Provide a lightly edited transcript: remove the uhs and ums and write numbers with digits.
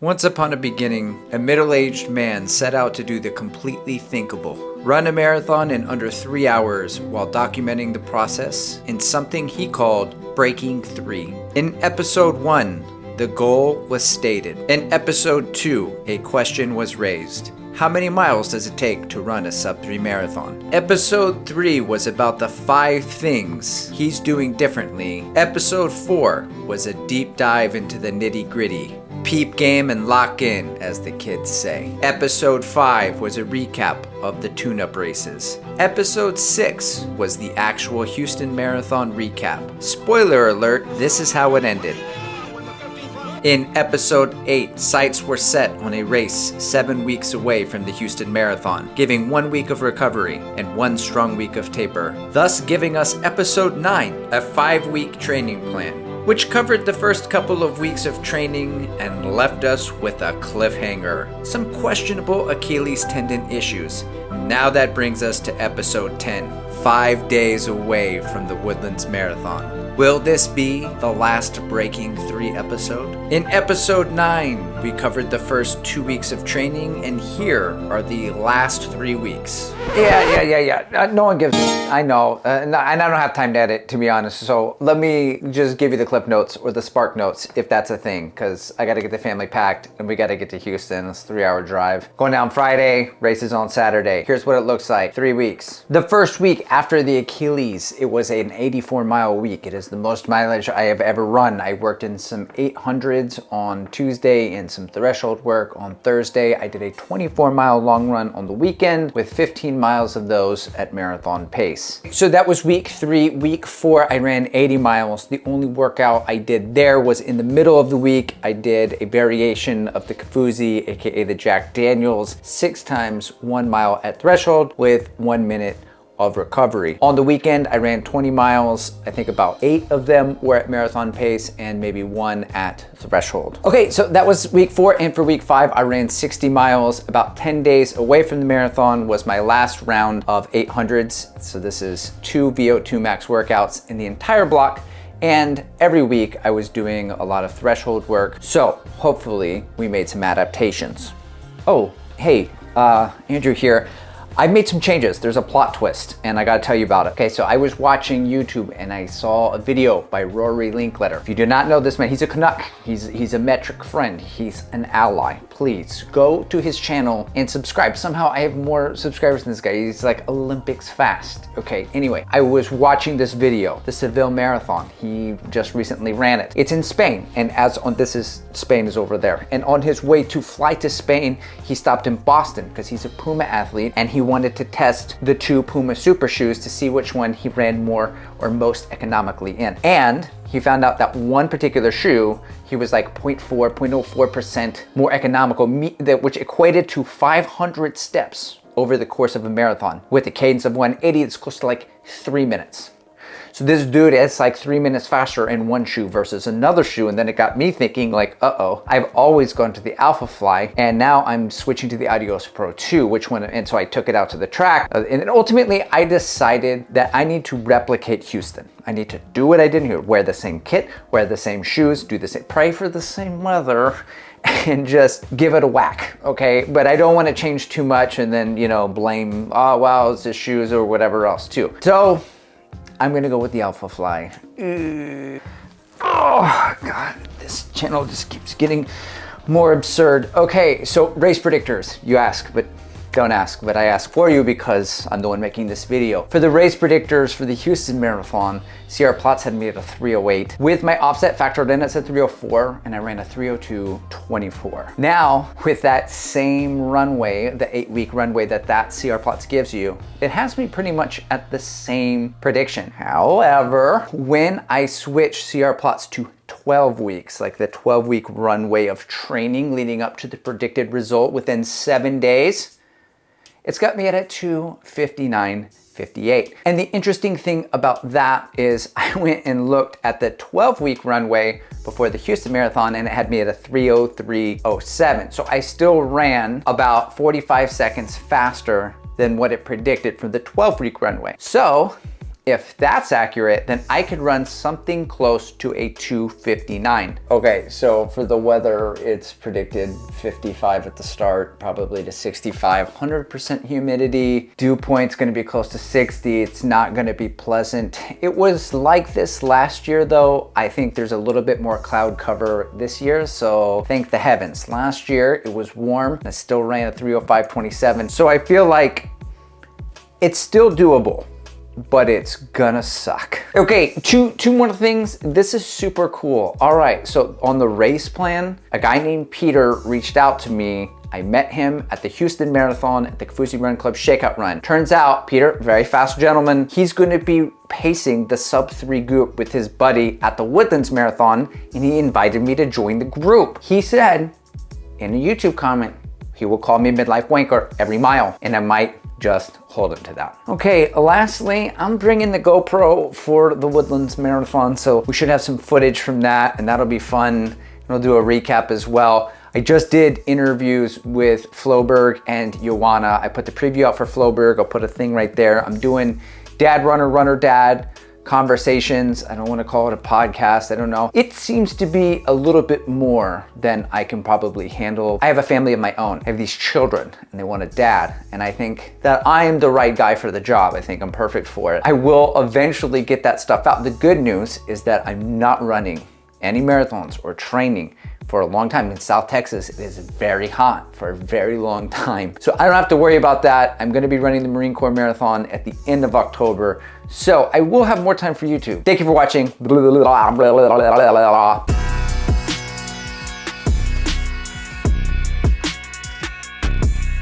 Once upon a beginning, a middle-aged man set out to do the completely thinkable. Run a marathon in under 3 hours while documenting the process in something he called Breaking 3. In episode 1, the goal was stated. In episode 2, a question was raised. How many miles does it take to run a sub-3 marathon? Episode 3 was about the 5 things he's doing differently. Episode 4 was a deep dive into the nitty-gritty. Peep game and lock in, as the kids say. Episode 5 was a recap of the tune-up races. Episode 6 was the actual Houston Marathon recap. Spoiler alert, this is how it ended. In episode 8, sights were set on a race 7 weeks away from the Houston Marathon, giving 1 week of recovery and 1 strong week of taper, thus giving us episode 9, a 5-week training plan, which covered the first couple of weeks of training and left us with a cliffhanger. Some questionable Achilles tendon issues. Now that brings us to episode 10, 5 days away from the Woodlands Marathon. Will this be the last Breaking 3 episode? In episode 9, we covered the first 2 weeks of training, and here are the last 3 weeks. Yeah. No one gives. I know. And I don't have time to edit, to be honest. So let me just give you the clip notes or the spark notes, if that's a thing, because I got to get the family packed and we got to get to Houston. It's a 3-hour drive. Going down Friday, races on Saturday. Here's what it looks like. 3 weeks. The first week after the Achilles, it was an 84-mile week. It is the most mileage I have ever run. I worked in some 800s on Tuesday and some threshold work on Thursday. I did a 24-mile long run on the weekend with 15 miles of those at marathon pace. So that was week 3. Week 4, I ran 80 miles. The only workout I did there was in the middle of the week. I did a variation of the Kafuzi, aka the Jack Daniels, 6 times 1 mile at threshold with 1 minute of recovery. On the weekend, I ran 20 miles. I think about 8 of them were at marathon pace and maybe 1 at threshold. Okay, so that was week 4, and for week 5, I ran 60 miles. About 10 days away from the marathon was my last round of 800s. So this is 2 VO2 max workouts in the entire block. And every week I was doing a lot of threshold work. So hopefully we made some adaptations. Oh, hey, Andrew here. I've made some changes. There's a plot twist and I gotta tell you about it. Okay, so I was watching YouTube and I saw a video by Rory. If you do not know this man, he's a Canuck. He's a metric friend. He's an ally. Please go to his channel and subscribe. Somehow I have more subscribers than this guy. He's like Olympics fast. Okay, anyway, I was watching this video, the Seville Marathon. He just recently ran it. It's in Spain, and Spain is over there. And on his way to fly to Spain, he stopped in Boston because he's a Puma athlete and he wanted to test the 2 Puma super shoes to see which one he ran more or most economically in. And he found out that one particular shoe, he was like 0.04% more economical, which equated to 500 steps over the course of a marathon. With a cadence of 180, it's close to like 3 minutes. So this dude is like 3 minutes faster in one shoe versus another shoe. And then it got me thinking like, I've always gone to the Alpha Fly and now I'm switching to the Adios Pro 2, and so I took it out to the track. And then ultimately I decided that I need to replicate Houston. I need to do what I did here, wear the same kit, wear the same shoes, do the same, pray for the same weather, and just give it a whack, okay? But I don't want to change too much and then, blame, oh, wow, it's the shoes or whatever else too. So I'm gonna go with the Alpha Fly. Oh God, this channel just keeps getting more absurd. Okay, so race predictors, you ask, but don't ask, but I ask for you because I'm the one making this video. For the race predictors for the Houston Marathon, CR Plots had me at a 3:08. With my offset factored in, it's at 3:04, and I ran a 3:02.24. Now, with that same runway, the 8-week runway that CR Plots gives you, it has me pretty much at the same prediction. However, when I switch CR Plots to 12 weeks, like the 12-week runway of training leading up to the predicted result within 7 days, it's got me at a 2:59.58. And the interesting thing about that is I went and looked at the 12-week runway before the Houston Marathon and it had me at a 3:03.07. So I still ran about 45 seconds faster than what it predicted for the 12-week runway. So If that's accurate, then I could run something close to a 2:59. Okay, so for the weather, it's predicted 55 at the start, probably to 65, 100% humidity. Dew point's gonna be close to 60. It's not gonna be pleasant. It was like this last year though. I think there's a little bit more cloud cover this year, so thank the heavens. Last year, it was warm. I still ran a 3:05.27. So I feel like it's still doable, but it's gonna suck. Okay, two more things. This is super cool. All right, so on the race plan, a guy named Peter reached out to me. I met him at the Houston Marathon at the Kafusi Run Club Shakeout Run. Turns out, Peter, very fast gentleman, he's gonna be pacing the sub-3 group with his buddy at the Woodlands Marathon, and he invited me to join the group. He said in a YouTube comment, he will call me midlife wanker every mile, and I might just hold him to that. Okay, lastly, I'm bringing the GoPro for the Woodlands Marathon, so we should have some footage from that, and that'll be fun. And I'll do a recap as well. I just did interviews with Floberg and Joanna. I put the preview out for Floberg. I'll put a thing right there. I'm doing dad runner, runner dad conversations. I don't want to call it a podcast. I don't know. It seems to be a little bit more than I can probably handle. I have a family of my own. I have these children and they want a dad. And I think that I am the right guy for the job. I think I'm perfect for it. I will eventually get that stuff out. The good news is that I'm not running any marathons or training for a long time. In South Texas, it is very hot for a very long time. So I don't have to worry about that. I'm gonna be running the Marine Corps Marathon at the end of October. So I will have more time for YouTube. Thank you for watching.